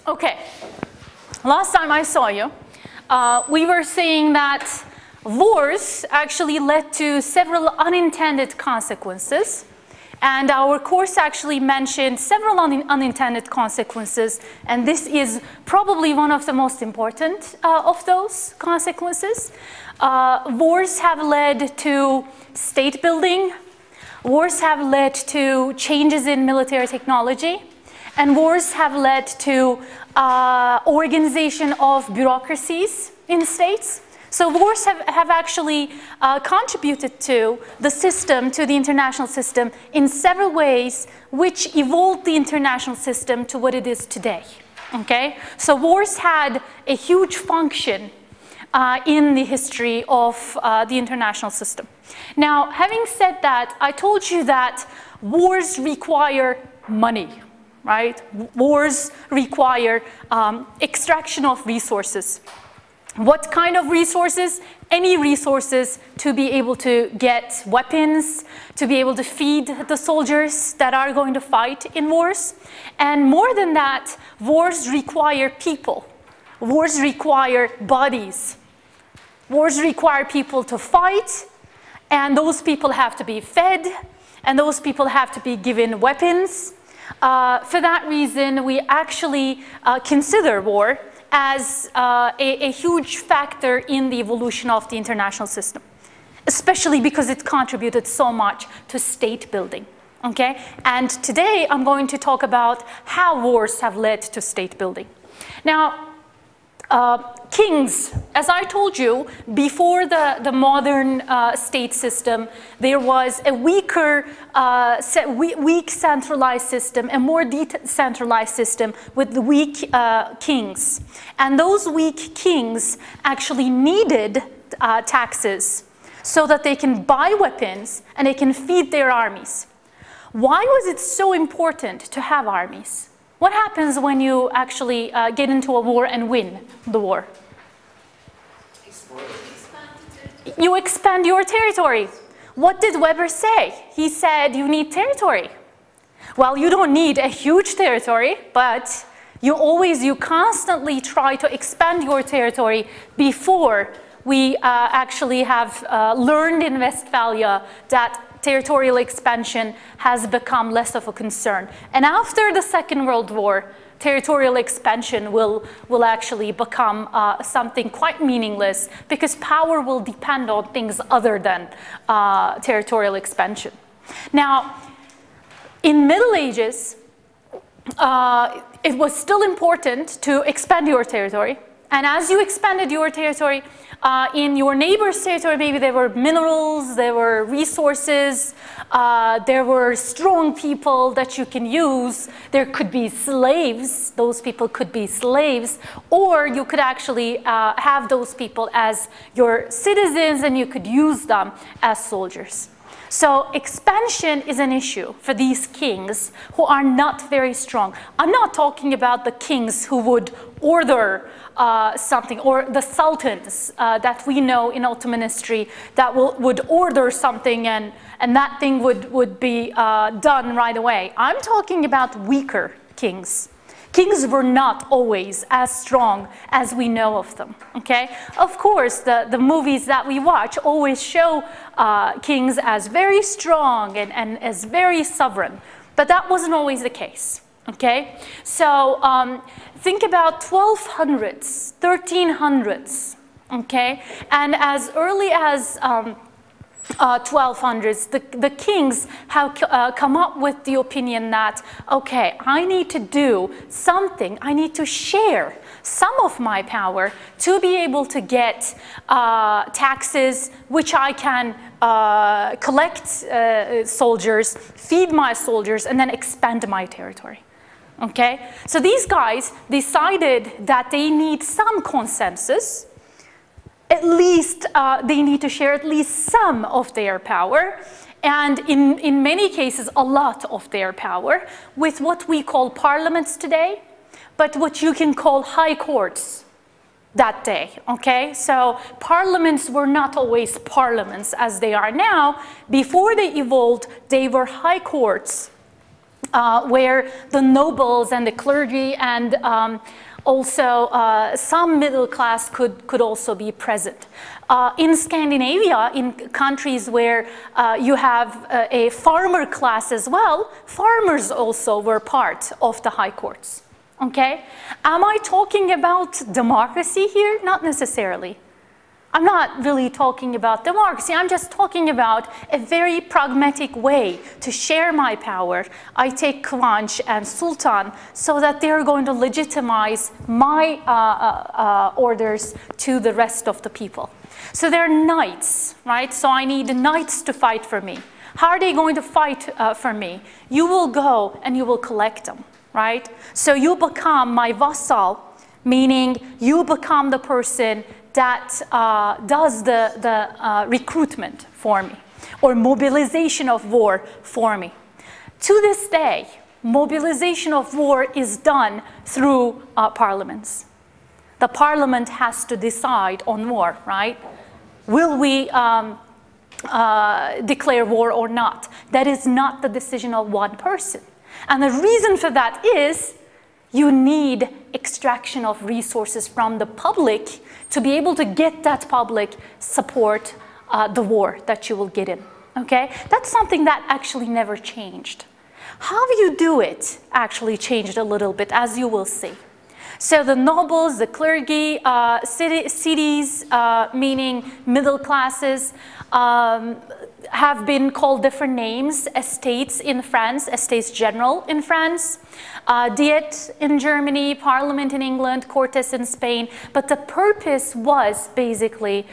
Okay, last time I saw you, we were saying that wars actually led to several unintended consequences. And our course actually mentioned several unintended consequences, and this is probably one of the most important of those consequences. Wars have led to state building, wars have led to changes in military technology, and wars have led to organization of bureaucracies in states. So wars have actually contributed to the system, to the international system, in several ways, which evolved the international system to what it is today. Okay? So wars had a huge function in the history of the international system. Now, having said that, I told you that wars require money. Right? Wars require extraction of resources. What kind of resources? Any resources to be able to get weapons, to be able to feed the soldiers that are going to fight in wars. And more than that, wars require people. Wars require bodies. Wars require people to fight, and those people have to be fed, and those people have to be given weapons. For that reason, we actually consider war as a huge factor in the evolution of the international system, especially because it contributed so much to state building. Okay? And today, I'm going to talk about how wars have led to state building. Now, kings, as I told you, before the modern state system, there was a weak centralized system, a more decentralized system with the weak kings. And those weak kings actually needed taxes so that they can buy weapons and they can feed their armies. Why was it so important to have armies? What happens when you actually get into a war and win the war? You expand your territory. What did Weber say? He said you need territory. Well, you don't need a huge territory, but you constantly try to expand your territory before we actually have learned in Westphalia that territorial expansion has become less of a concern. And after the Second World War, territorial expansion will actually become something quite meaningless because power will depend on things other than territorial expansion. Now, in Middle Ages, it was still important to expand your territory. And as you expanded your territory, in your neighbor's territory, maybe there were minerals, there were resources, there were strong people that you can use. There could be slaves. Those people could be slaves. Or you could actually have those people as your citizens and you could use them as soldiers. So expansion is an issue for these kings who are not very strong. I'm not talking about the kings who would order something, or the sultans that we know in Ottoman history that would order something and that thing would be done right away. I'm talking about weaker kings. Kings were not always as strong as we know of them, okay? Of course, the movies that we watch always show kings as very strong and as very sovereign, but that wasn't always the case, okay? So think about 1200s, 1300s, okay? And as early as 1200s, the kings have come up with the opinion that, okay, I need to do something, I need to share some of my power to be able to get taxes, which I can collect soldiers, feed my soldiers, and then expand my territory. Okay? So these guys decided that they need some consensus. At least they need to share at least some of their power, and in many cases a lot of their power, with what we call parliaments today, but what you can call high courts that day, okay? So parliaments were not always parliaments as they are now. Before they evolved, they were high courts where the nobles and the clergy and also some middle class could also be present. In Scandinavia, in countries where you have a farmer class as well, farmers also were part of the high courts. Okay? Am I talking about democracy here? Not necessarily. I'm not really talking about democracy. I'm just talking about a very pragmatic way to share my power. I take Kıvanç and Sultan so that they're going to legitimize my orders to the rest of the people. So they're knights, right? So I need knights to fight for me. How are they going to fight for me? You will go and you will collect them, right? So you become my vassal, meaning you become the person that does the recruitment for me, or mobilization of war for me. To this day, mobilization of war is done through parliaments. The parliament has to decide on war, right? Will we declare war or not? That is not the decision of one person. And the reason for that is you need extraction of resources from the public to be able to get that public support the war that you will get in, okay? That's something that actually never changed. How you do it actually changed a little bit, as you will see. So the nobles, the clergy, cities, meaning middle classes, have been called different names. Estates in France, Estates General in France, Diet in Germany, Parliament in England, Cortes in Spain. But the purpose was basically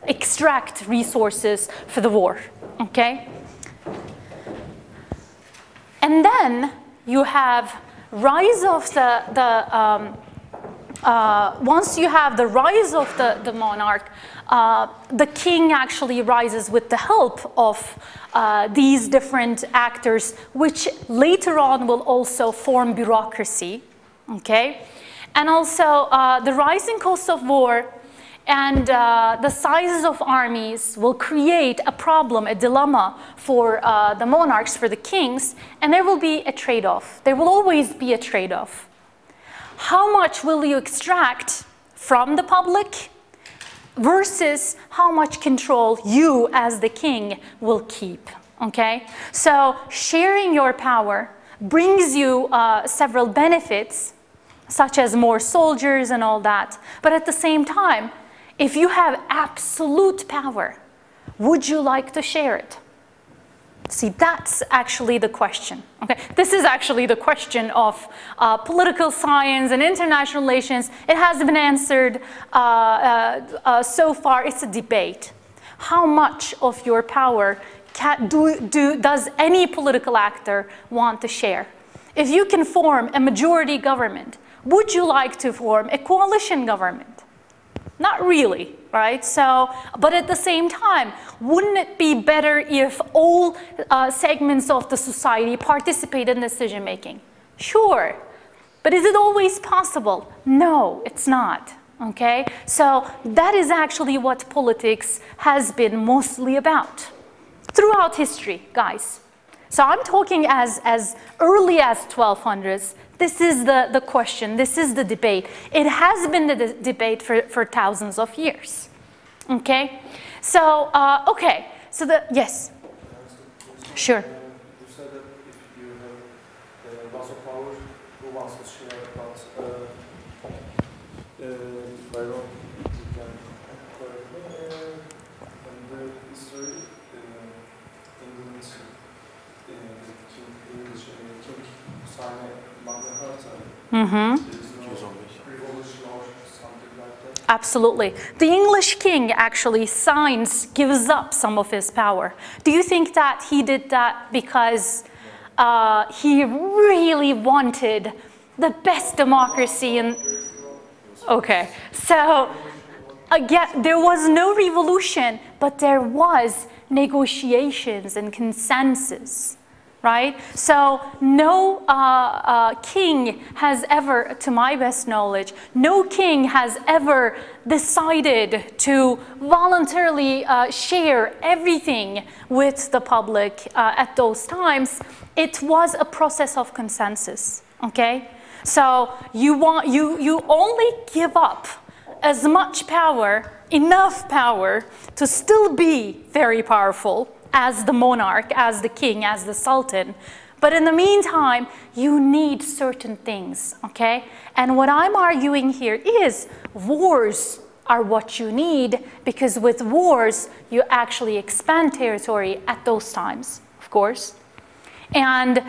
extract resources for the war, okay? And then you have rise of once you have the rise of the monarch, the king actually rises with the help of these different actors, which later on will also form bureaucracy, okay? And also the rising cost of war and the sizes of armies will create a problem, a dilemma for the monarchs, for the kings, and there will be a trade-off. There will always be a trade-off. How much will you extract from the public versus how much control you as the king will keep, okay? So sharing your power brings you several benefits, such as more soldiers and all that, but at the same time, if you have absolute power, would you like to share it? See, that's actually the question, okay? This is actually the question of political science and international relations. It hasn't been answered so far. It's a debate. How much of your power does any political actor want to share? If you can form a majority government, would you like to form a coalition government? Not really, right? So, but at the same time, wouldn't it be better if all segments of the society participate in decision making? Sure, but is it always possible? No, it's not, okay? So that is actually what politics has been mostly about throughout history, guys. So I'm talking as early as 1200s. This is the question, this is the debate. It has been the debate for thousands of years, okay? So, okay, so yes, sure. You said that if you have lots of power, who wants to share, but if I don't, you can correct me. In the history, England, English king signed Magna Carta. There is no revolution or something like that. Absolutely. The English king actually gives up some of his power. Do you think that he did that because he really wanted the best democracy? Okay, so again, there was no revolution, but there was negotiations and consensus. right? So no king has ever, to my best knowledge, no king has ever decided to voluntarily share everything with the public at those times. It was a process of consensus, okay? So you only give up as much power, enough power to still be very powerful as the monarch, as the king, as the sultan. But in the meantime, you need certain things, okay? And what I'm arguing here is wars are what you need, because with wars, you actually expand territory at those times, of course. And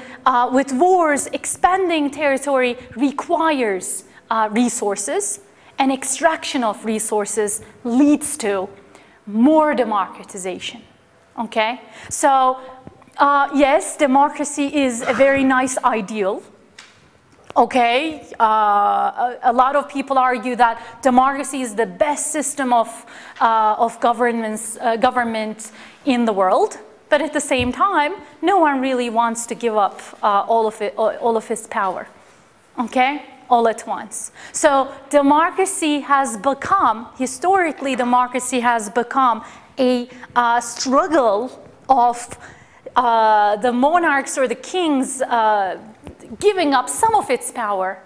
with wars, expanding territory requires resources, and extraction of resources leads to more democratization. Okay, so yes, democracy is a very nice ideal. Okay, a lot of people argue that democracy is the best system of government in the world, but at the same time, no one really wants to give up all of his power. Okay, all at once. So democracy has become, historically, democracy has become a struggle of the monarchs or the kings giving up some of its power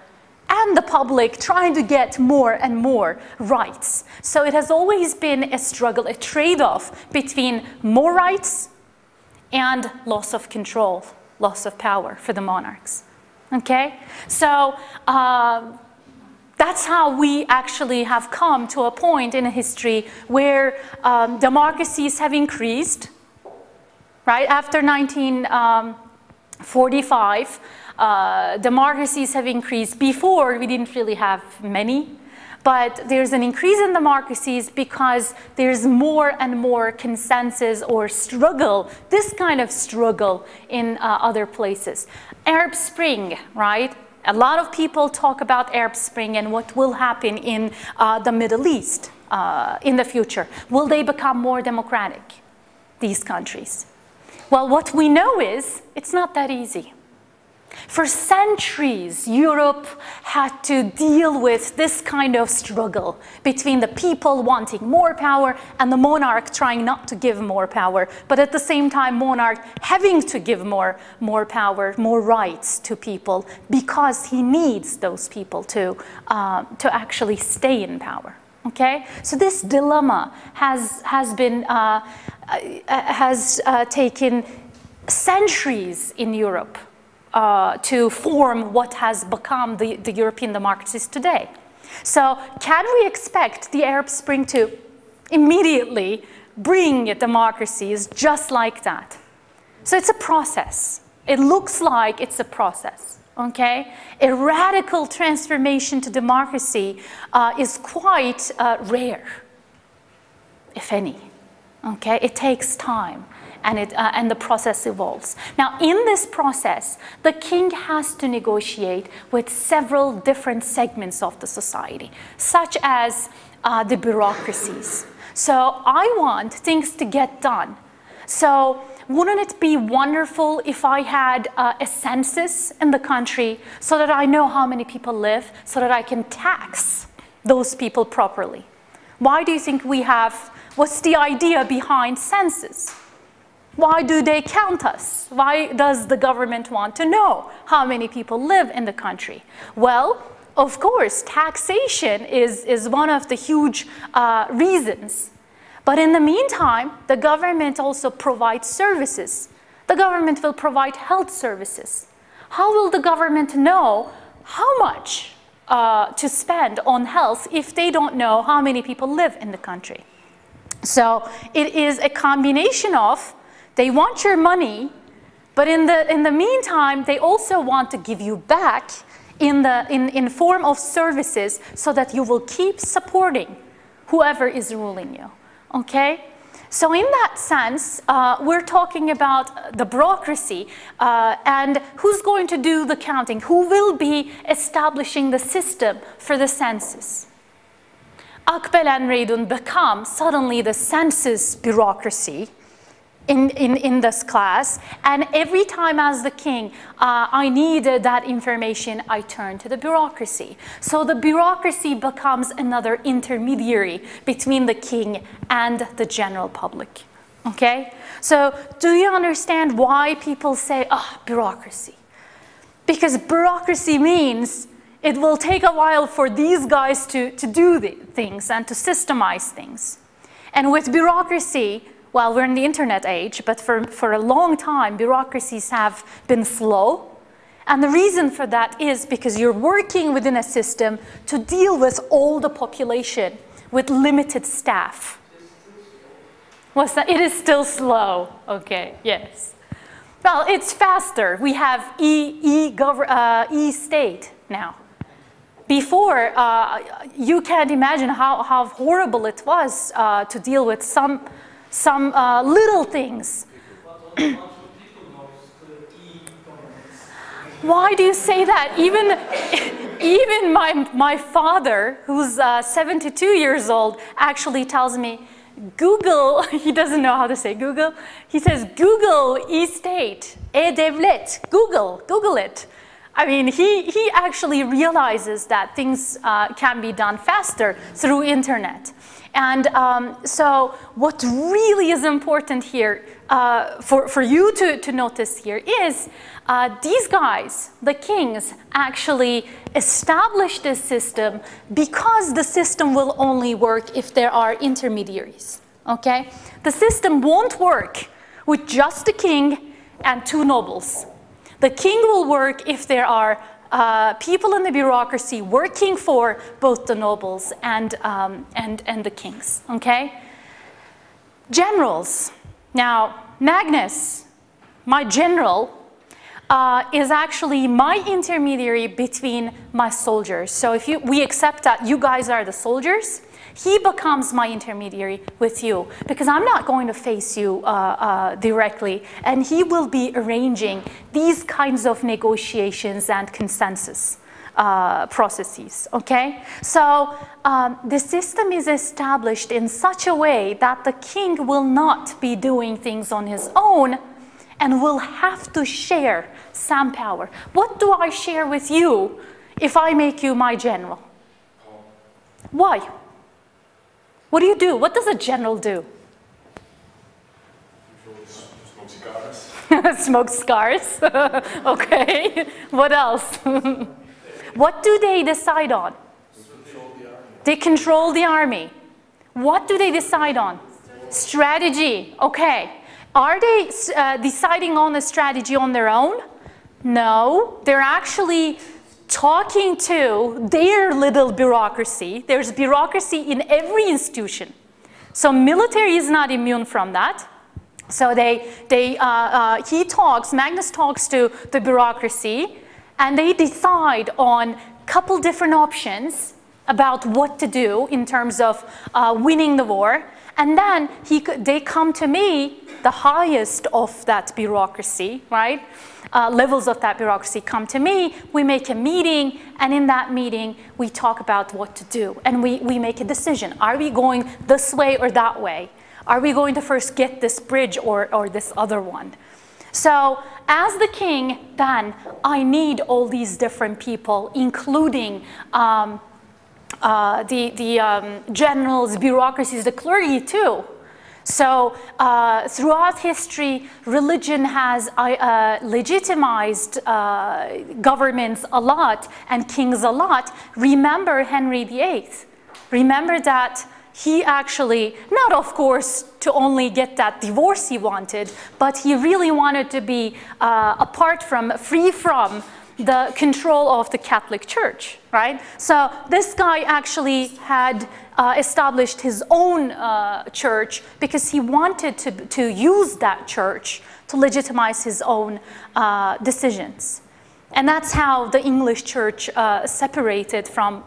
and the public trying to get more and more rights. So it has always been a struggle, a trade-off between more rights and loss of control, loss of power for the monarchs. Okay? So that's how we actually have come to a point in history where democracies have increased, right? After 1945, democracies have increased. Before, we didn't really have many, but there's an increase in democracies because there's more and more consensus or struggle, this kind of struggle in other places. Arab Spring, right? A lot of people talk about Arab Spring and what will happen in the Middle East in the future. Will they become more democratic, these countries? Well, what we know is it's not that easy. For centuries, Europe had to deal with this kind of struggle between the people wanting more power and the monarch trying not to give more power, but at the same time, monarch having to give more power, more rights to people because he needs those people to actually stay in power. Okay, so this dilemma has taken centuries in Europe to form what has become the European democracies today. So can we expect the Arab Spring to immediately bring democracies just like that? So it's a process. It looks like it's a process, okay? A radical transformation to democracy is quite rare, if any, okay? It takes time. And the process evolves. Now, in this process, the king has to negotiate with several different segments of the society, such as the bureaucracies. So I want things to get done. So wouldn't it be wonderful if I had a census in the country so that I know how many people live, so that I can tax those people properly? Why do you think we have, what's the idea behind census? Why do they count us? Why does the government want to know how many people live in the country? Well, of course, taxation is one of the huge reasons. But in the meantime, the government also provides services. The government will provide health services. How will the government know how much to spend on health if they don't know how many people live in the country? So it is a combination of they want your money, but in the meantime, they also want to give you back in form of services so that you will keep supporting whoever is ruling you, okay? So in that sense, we're talking about the bureaucracy and who's going to do the counting, who will be establishing the system for the census. Akbel and Reydun become suddenly the census bureaucracy, in this class, and every time as the king I needed that information, I turned to the bureaucracy. So the bureaucracy becomes another intermediary between the king and the general public. Okay? So do you understand why people say, oh, bureaucracy? Because bureaucracy means it will take a while for these guys to do the things and to systemize things. And with bureaucracy, well, we're in the internet age, but for a long time, bureaucracies have been slow. And the reason for that is because you're working within a system to deal with all the population with limited staff. What's that? It is still slow. Okay, yes. Well, it's faster. We have e-state now. Before, you can't imagine how horrible it was to deal with some little things. Why do you say that? Even my father, who's 72 years old, actually tells me, Google, he doesn't know how to say Google. He says, Google e-state, e-devlet, Google it. I mean, he actually realizes that things can be done faster through internet. And so what really is important here for you to notice here is these guys, the kings, actually established this system because the system will only work if there are intermediaries, okay? The system won't work with just the king and two nobles. The king will work if there are people in the bureaucracy working for both the nobles and the kings, okay? Generals. Now, Magnus, my general, is actually my intermediary between my soldiers. So if we accept that you guys are the soldiers, he becomes my intermediary with you, because I'm not going to face you directly, and he will be arranging these kinds of negotiations and consensus processes, okay? So the system is established in such a way that the king will not be doing things on his own and will have to share some power. What do I share with you if I make you my general? Why? What do you do? What does a general do? Smoke cigars. Smoke cigars. Okay. What else? What do they decide on? They control the army. What do they decide on? Strategy. Okay. Are they deciding on a strategy on their own? No. They're actually talking to their little bureaucracy. There's bureaucracy in every institution. So military is not immune from that. So Magnus talks to the bureaucracy, and they decide on a couple different options about what to do in terms of winning the war. And then they come to me, the highest of that bureaucracy, right? Levels of that bureaucracy come to me, we make a meeting, and in that meeting, we talk about what to do. And we make a decision. Are we going this way or that way? Are we going to first get this bridge or this other one? So as the king, then, I need all these different people, including the generals, bureaucracies, the clergy too. So throughout history, religion has legitimized governments a lot and kings a lot. Remember Henry VIII. Remember that he actually, not of course to only get that divorce he wanted, but he really wanted to be free from the control of the Catholic Church, right? So this guy actually had established his own church because he wanted to use that church to legitimize his own decisions. And that's how the English church separated from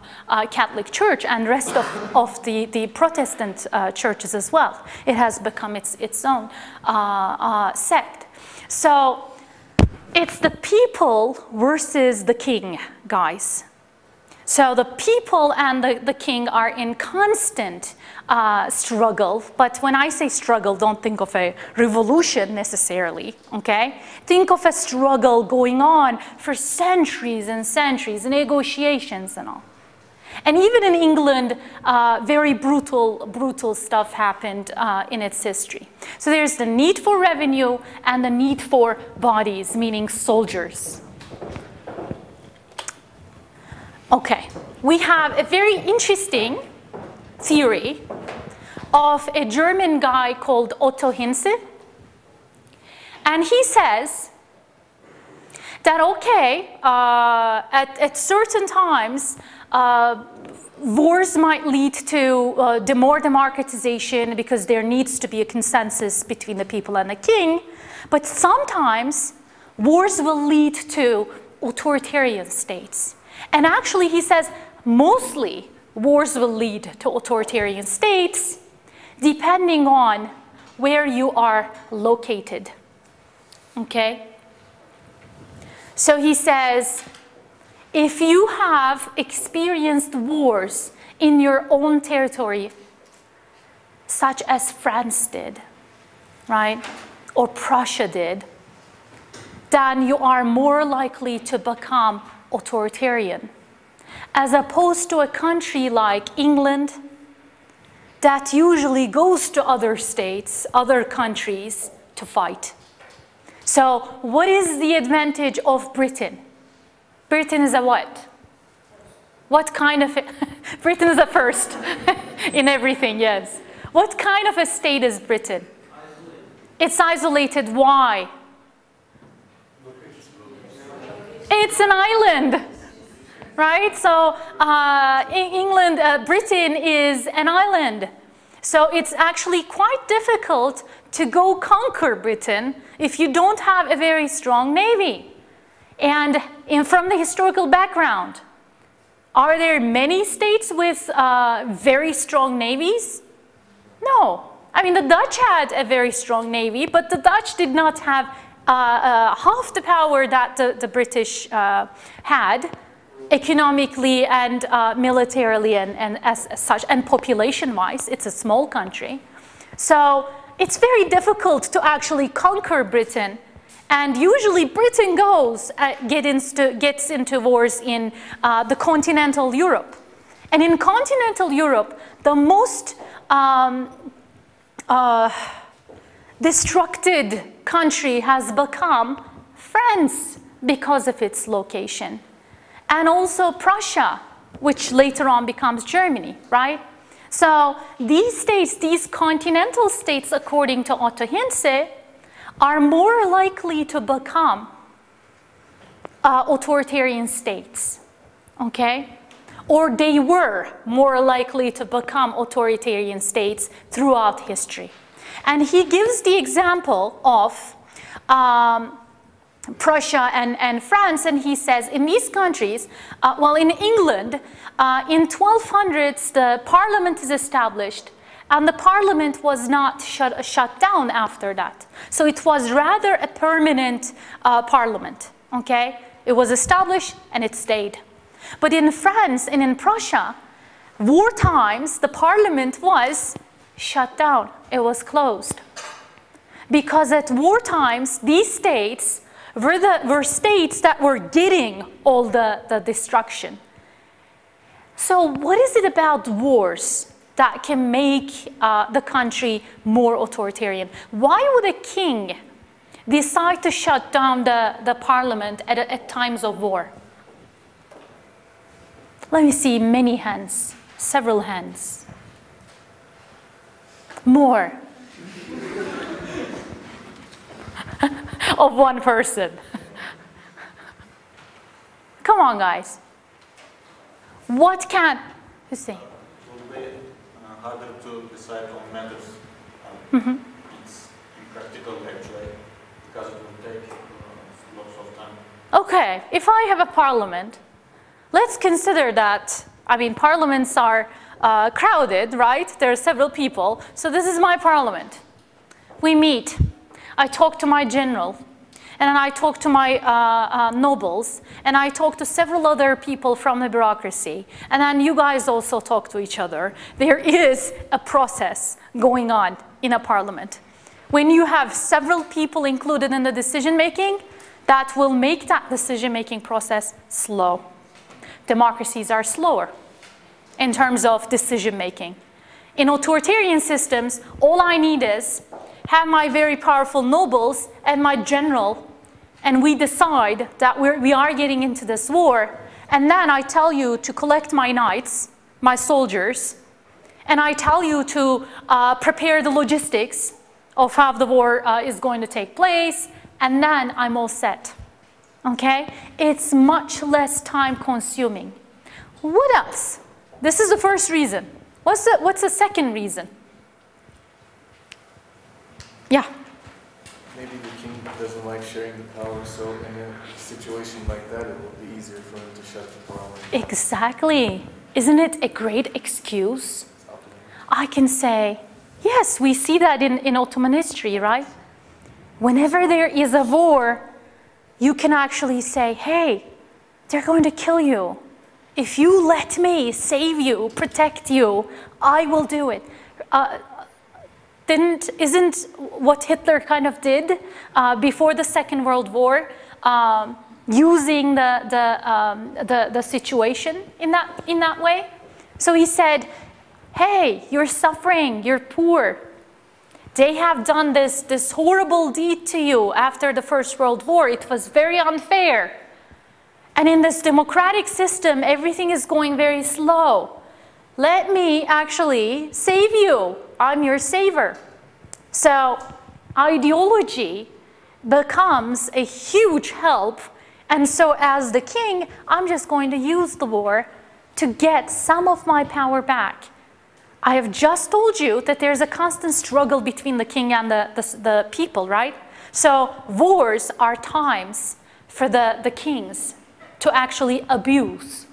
Catholic Church and rest of the Protestant churches as well. It has become its own sect. So it's the people versus the king, guys. So the people and the king are in constant struggle. But when I say struggle, don't think of a revolution necessarily, okay? Think of a struggle going on for centuries and centuries, negotiations and all. And even in England, very brutal stuff happened in its history. So there's the need for revenue and the need for bodies, meaning soldiers. Okay, we have a very interesting theory of a German guy called Otto Hintze. And he says that, okay, at certain times, wars might lead to more democratization because there needs to be a consensus between the people and the king. But sometimes wars will lead to authoritarian states. And actually, he says, mostly wars will lead to authoritarian states depending on where you are located, okay? So he says, if you have experienced wars in your own territory, such as France did, right, or Prussia did, then you are more likely to become authoritarian, as opposed to a country like England that usually goes to other states, other countries to fight. So what is the advantage of Britain? Britain is a what? What kind of, Britain is a first in everything, yes. What kind of a state is Britain? Isolated. It's isolated, why? It's an island, right? So Britain is an island. So it's actually quite difficult to go conquer Britain if you don't have a very strong navy. And from the historical background, are there many states with very strong navies? No. I mean, the Dutch had a very strong navy, but the Dutch did not have half the power that the British had economically and militarily and as such, and population-wise. It's a small country. So it's very difficult to actually conquer Britain. And usually Britain gets into wars in the continental Europe. And in continental Europe, the most destructed country has become France because of its location. And also Prussia, which later on becomes Germany, right? So these states, these continental states, according to Otto Hintze, are more likely to become authoritarian states, okay? Or they were more likely to become authoritarian states throughout history. And he gives the example of Prussia and France, and he says in these countries, well, in England, in 1200s, the parliament is established, and the parliament was not shut down after that. So it was rather a permanent parliament, okay? It was established and it stayed. But in France and in Prussia, war times, the parliament was shut down. It was closed. Because at war times, these states were states that were getting all the destruction. So what is it about wars that can make the country more authoritarian? Why would a king decide to shut down the parliament at times of war? Let me see, many hands, several hands. More. Of one person. Come on, guys. What can, who's saying? It will be harder to decide on matters. It's impractical actually, because it will take lots of time. Okay, if I have a parliament, let's consider that, I mean, parliaments are crowded, right? There are several people. So this is my parliament. We meet. I talk to my general. and I talk to my nobles, and I talk to several other people from the bureaucracy, and then you guys also talk to each other, there is a process going on in a parliament. When you have several people included in the decision-making, that will make that decision-making process slow. Democracies are slower in terms of decision-making. In authoritarian systems, all I need is have my very powerful nobles and my general, and we decide that we are getting into this war, and then I tell you to collect my knights, my soldiers, and I tell you to prepare the logistics of how the war is going to take place, and then I'm all set. Okay? It's much less time consuming. What else? This is the first reason. What's the second reason? Yeah? Maybe the king doesn't like sharing the power, so in a situation like that, it will be easier for him to shut the parliament. Exactly. Isn't it a great excuse? I can say, yes, we see that in Ottoman history, right? Whenever there is a war, you can actually say, hey, they're going to kill you. If you let me save you, protect you, I will do it. Isn't what Hitler kind of did before the Second World War, using the situation in that way? So he said, hey, you're suffering, you're poor. They have done this horrible deed to you after the First World War. It was very unfair. And in this democratic system, everything is going very slow. Let me actually save you. I'm your savior. So ideology becomes a huge help. And so as the king, I'm just going to use the war to get some of my power back. I have just told you that there's a constant struggle between the king and the people, right? So wars are times for the kings to actually abuse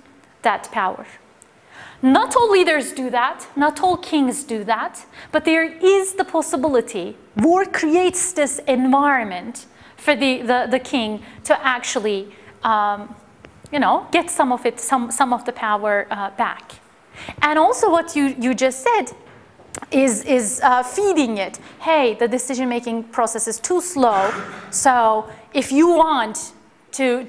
that power. Not all leaders do that, not all kings do that, but there is the possibility. War creates this environment for the king to actually, get some of the power back. And also what you just said is feeding it. Hey, the decision-making process is too slow, so if you want to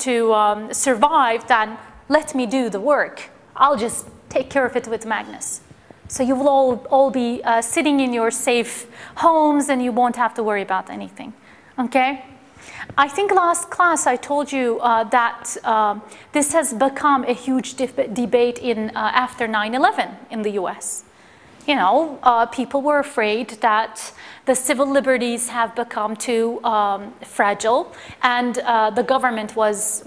survive, then let me do the work. I'll just take care of it with Magnus. So you will all be sitting in your safe homes and you won't have to worry about anything, okay? I think last class I told you that this has become a huge debate after 9/11 in the US. You know, people were afraid that the civil liberties have become too fragile, and the government was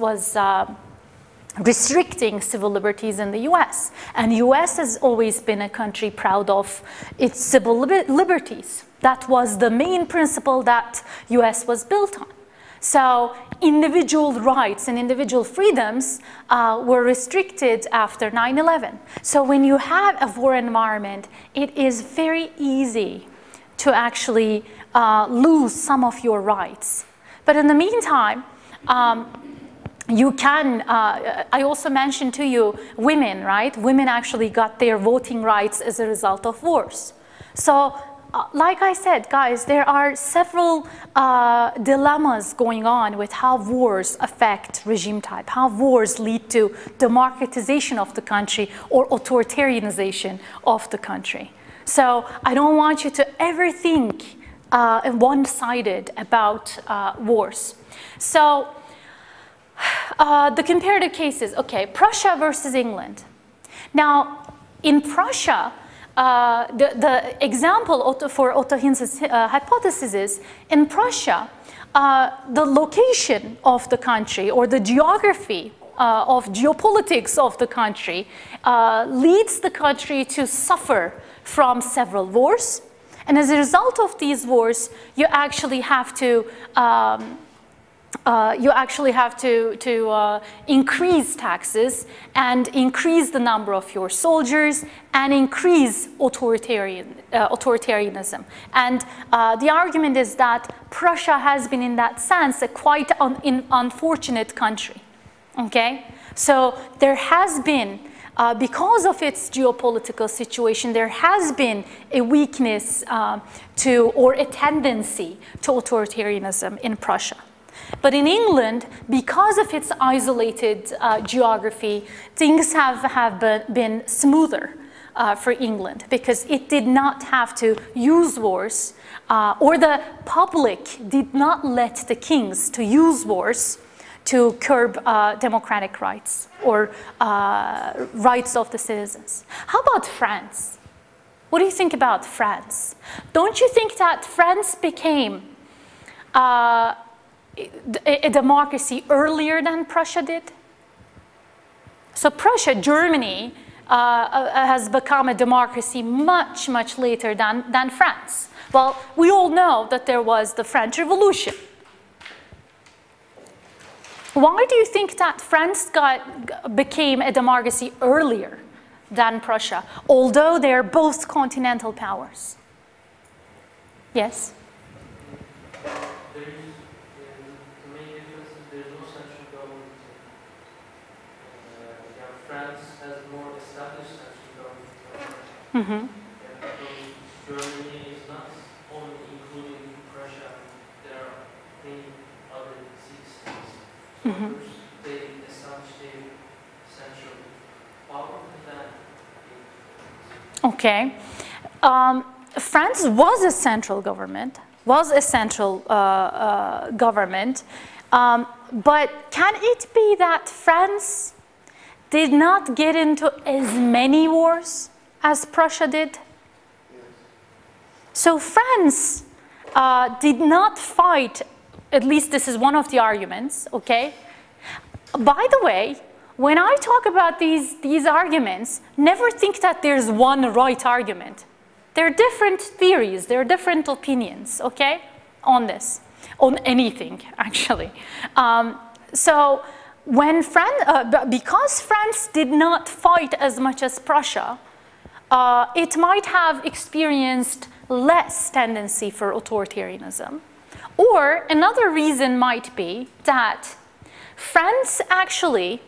restricting civil liberties in the US. And the US has always been a country proud of its civil liberties. That was the main principle that US was built on. So individual rights and individual freedoms were restricted after 9/11. So when you have a war environment, it is very easy to actually lose some of your rights. But in the meantime, you can, I also mentioned to you women, right? Women actually got their voting rights as a result of wars. So like I said, guys, there are several dilemmas going on with how wars affect regime type, how wars lead to democratization of the country or authoritarianization of the country. So I don't want you to ever think one-sided about wars. So the comparative cases, okay, Prussia versus England. Now, in Prussia, the example for Otto Hins's hypothesis is, in Prussia, the location of the country or the geography of geopolitics of the country leads the country to suffer from several wars. And as a result of these wars, you actually have to you actually have to increase taxes and increase the number of your soldiers and increase authoritarianism. And the argument is that Prussia has been, in that sense, a quite unfortunate country. Okay? So there has been, because of its geopolitical situation, there has been a weakness or a tendency to authoritarianism in Prussia. But in England, because of its isolated geography, things have been smoother for England, because it did not have to use wars, or the public did not let the kings to use wars to curb democratic rights or rights of the citizens. How about France? What do you think about France? Don't you think that France became a democracy earlier than Prussia did? So Prussia, Germany, has become a democracy much, much later than France. Well, we all know that there was the French Revolution. Why do you think that France became a democracy earlier than Prussia, although they're both continental powers? Yes? France has more established central government. Mm-hmm. Germany is not only including Prussia, there are many other 6 states. Mm-hmm. They established a central power and Okay. France was a central government, but can it be that France did not get into as many wars as Prussia did? So France did not fight, at least this is one of the arguments, okay? By the way, when I talk about these arguments, never think that there's one right argument. There are different theories, there are different opinions, okay, on this, on anything, actually. So when because France did not fight as much as Prussia, it might have experienced less tendency for authoritarianism. Or another reason might be that France actually,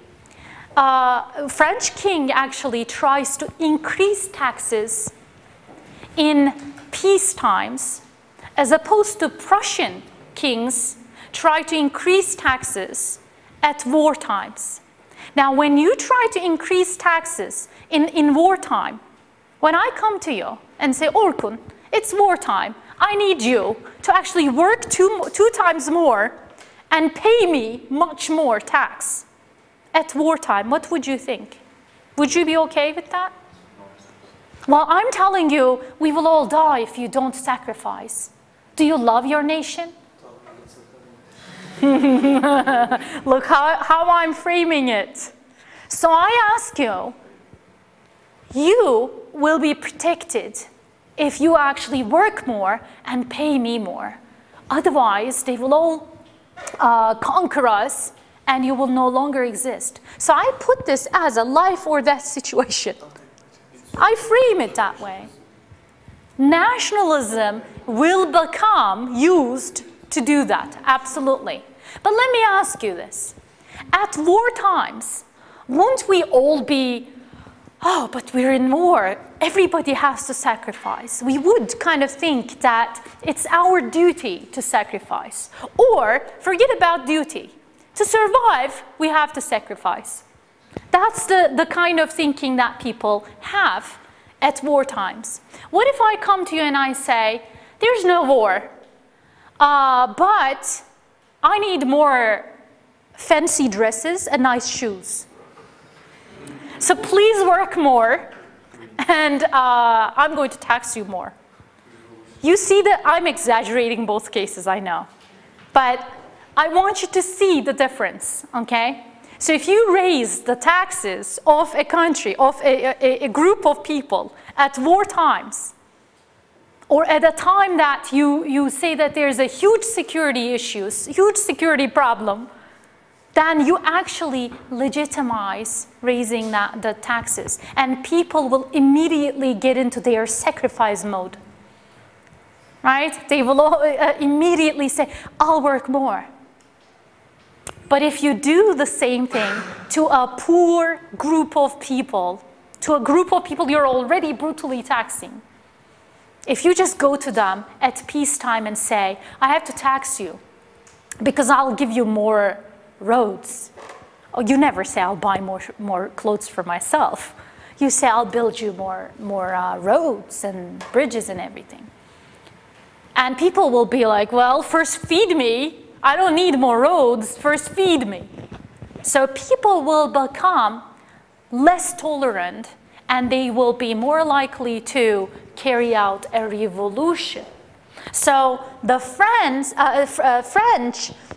French king actually tries to increase taxes in peace times, as opposed to Prussian kings try to increase taxes at war times. Now, when you try to increase taxes in wartime, when I come to you and say, Orkun, it's wartime, I need you to actually work two times more and pay me much more tax at wartime, what would you think? Would you be okay with that? Well, I'm telling you, we will all die if you don't sacrifice. Do you love your nation? Look how I'm framing it. So I ask you, you will be protected if you actually work more and pay me more. Otherwise, they will all conquer us and you will no longer exist. So I put this as a life or death situation. I frame it that way. Nationalism will become used to do that, absolutely. But let me ask you this. At war times, won't we all be, oh, but we're in war, everybody has to sacrifice. We would kind of think that it's our duty to sacrifice. Or, forget about duty. To survive, we have to sacrifice. That's the kind of thinking that people have at war times. What if I come to you and I say, there's no war, but I need more fancy dresses and nice shoes. So please work more, and I'm going to tax you more. You see that I'm exaggerating both cases, I know. But I want you to see the difference, okay? So if you raise the taxes of a country, of a group of people at war times, or at a time that you say that there's a huge security issues, huge security problem, then you actually legitimize raising the taxes. And people will immediately get into their sacrifice mode, right? They will immediately say, I'll work more. But if you do the same thing to a poor group of people, to a group of people you're already brutally taxing, if you just go to them at peacetime and say, I have to tax you because I'll give you more roads. Oh, you never say, I'll buy more clothes for myself. You say, I'll build you more roads and bridges and everything. And people will be like, well, first feed me. I don't need more roads, first feed me. So people will become less tolerant, and they will be more likely to carry out a revolution. So the French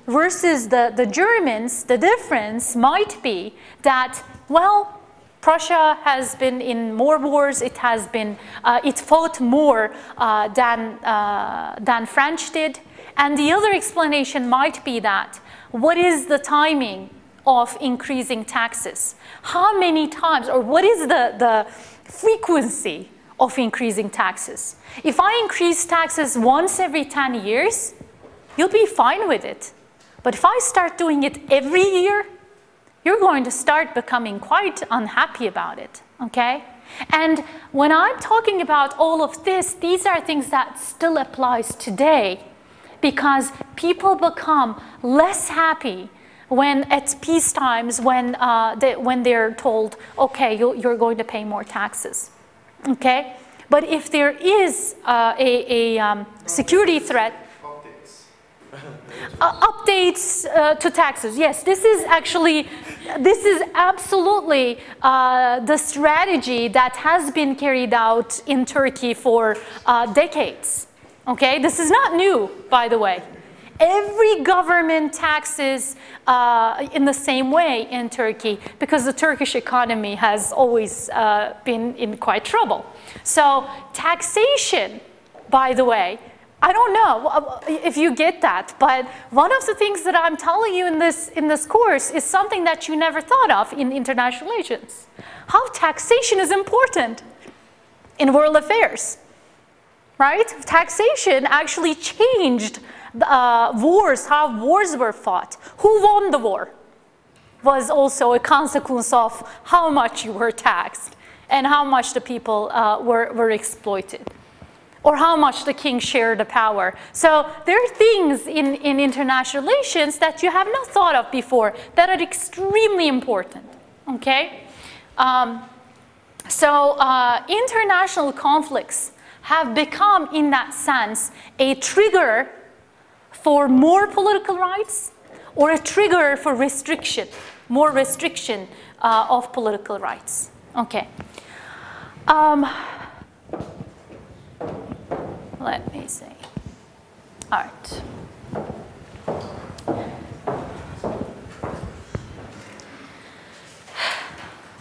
versus the Germans, the difference might be that, well, Prussia has been in more wars. It has been, it fought more than French did. And the other explanation might be that, what is the timing of increasing taxes? How many times, or what is the frequency of increasing taxes? If I increase taxes once every 10 years, you'll be fine with it. But if I start doing it every year, you're going to start becoming quite unhappy about it, okay? And when I'm talking about all of this, these are things that still applies today, because people become less happy when at peace times, when they're told, okay, you're going to pay more taxes, okay? But if there is a security threat, updates to taxes, yes, this is absolutely the strategy that has been carried out in Turkey for decades. Okay, this is not new, by the way. Every government taxes in the same way in Turkey, because the Turkish economy has always been in quite trouble. So taxation, by the way, I don't know if you get that, but one of the things that I'm telling you in this course is something that you never thought of in international relations. How taxation is important in world affairs. Right? Taxation actually changed wars, how wars were fought. Who won the war was also a consequence of how much you were taxed and how much the people were exploited, or how much the king shared the power. So there are things in international relations that you have not thought of before that are extremely important, okay? International conflicts have become, in that sense, a trigger for more political rights, or a trigger for restriction, more restriction of political rights. Okay. Let me see. All right.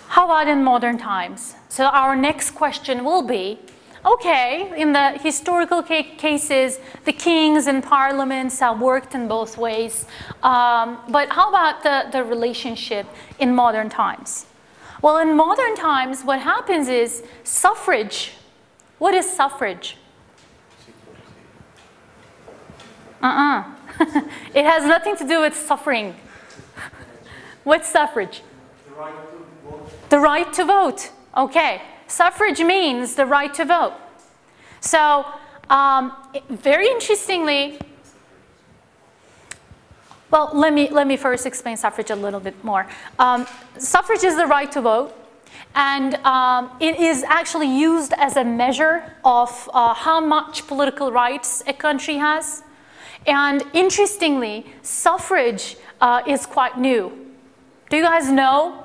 How about in modern times? So our next question will be, okay, in the historical cases, the kings and parliaments have worked in both ways. But how about the relationship in modern times? Well, in modern times, what happens is suffrage. What is suffrage? It has nothing to do with suffering. What's suffrage? The right to vote. The right to vote. Okay. Suffrage means the right to vote. So, very interestingly, well, let me first explain suffrage a little bit more. Suffrage is the right to vote, and it is actually used as a measure of how much political rights a country has. And interestingly, suffrage is quite new. Do you guys know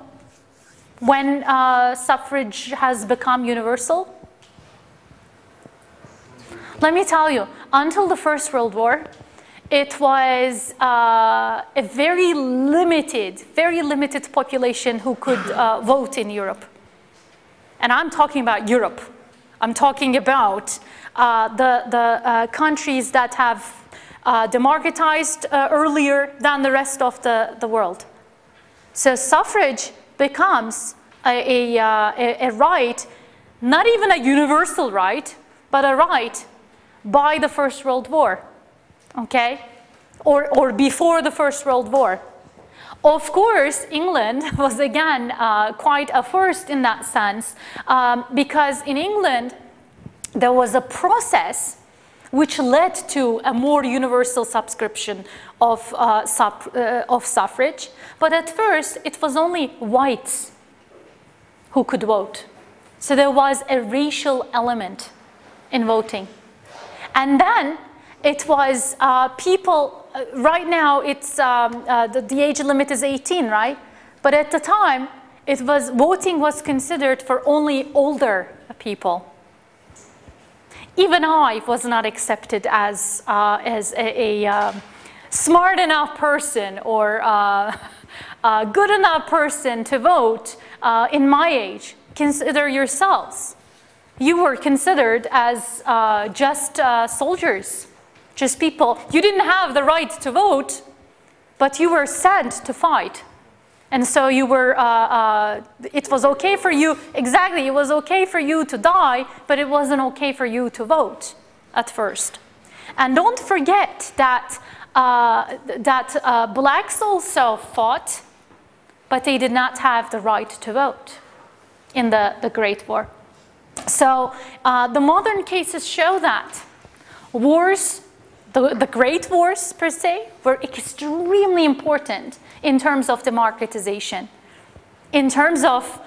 when suffrage has become universal? Let me tell you, until the First World War, it was a very limited population who could vote in Europe. And I'm talking about Europe. I'm talking about the countries that have democratized earlier than the rest of the world. So suffrage becomes a right, not even a universal right, but a right by the First World War, okay? Or before the First World War. Of course, England was again quite a first in that sense, because in England there was a process which led to a more universal subscription of suffrage. But at first, it was only whites who could vote. So there was a racial element in voting. And then it was people, right now it's, the age limit is 18, right? But at the time, it was, voting was considered for only older people. Even I was not accepted as a smart enough person or good enough person to vote in my age. Consider yourselves. You were considered as just soldiers, just people. You didn't have the right to vote, but you were sent to fight. And so you were, it was okay for you, exactly, it was okay for you to die, but it wasn't okay for you to vote at first. And don't forget that, blacks also fought, but they did not have the right to vote in the Great War. So the modern cases show that wars, the Great Wars per se, were extremely important in terms of democratization, in terms of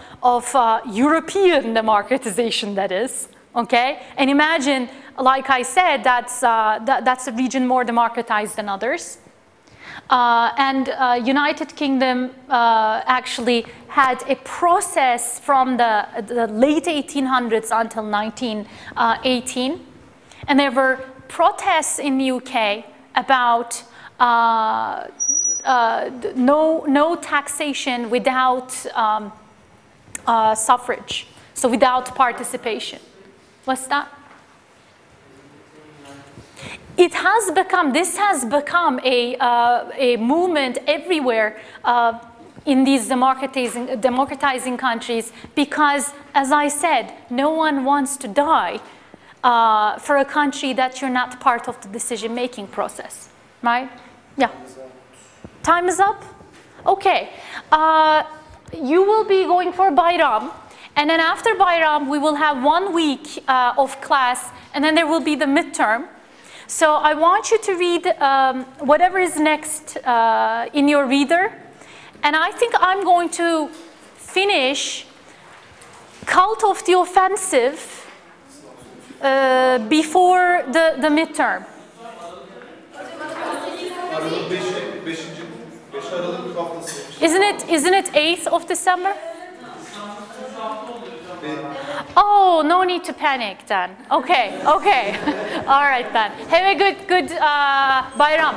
European democratization, that is, okay? And imagine, like I said, that's a region more democratized than others. United Kingdom actually had a process from the late 1800s until 1918, and there were protests in the UK about no taxation without suffrage, so without participation. What's that? It has become, this has become a movement everywhere in these democratizing countries because, as I said, no one wants to die for a country that you're not part of the decision-making process, right? Yeah. Time is up? Okay. You will be going for Bayram, and then after Bayram, we will have 1 week of class, and then there will be the midterm. So I want you to read whatever is next in your reader, and I think I'm going to finish Cult of the Offensive before the midterm. Isn't it 8th of December? Oh, no need to panic then. Okay, okay. All right then. Have a good Bayram.